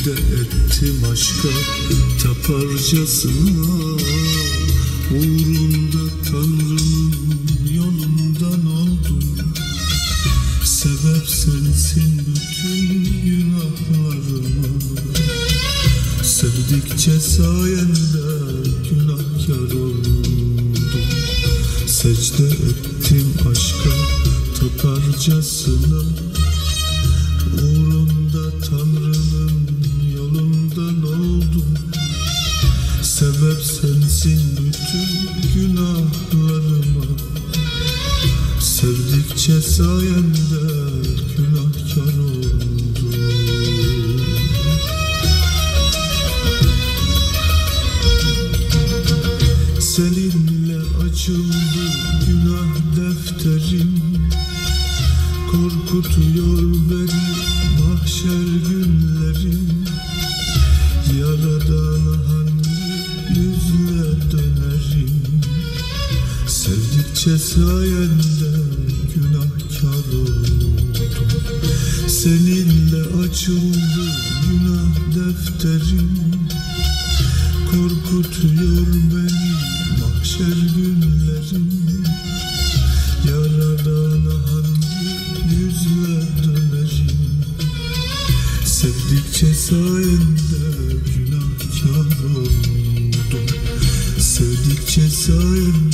Secde ettim aşka taparcasına, uğrunda Tanrı'nın yolundan oldum. Sebep sensin bütün günahlarıma, sevdikçe sayende günahkar oldum. Secde ettim aşka taparcasına, uğrunda Tanrı'nın yolundan oldum. Sebep sensin bütün günahlarıma, sevdikçe sayende günahkar oldum. Seninle açıldı günah defterim, korkutuyor beni mahşer günlerim. Yaradana hangi yüzle dönerim, sevdikçe sayende günahkar oldum. Seninle açıldı günah defterim, korkutuyor beni mahşer günlerim. Yaradana hangi yüzle dönerim, sevdikçe sayende günahkar oldum. Sevdikçe sayende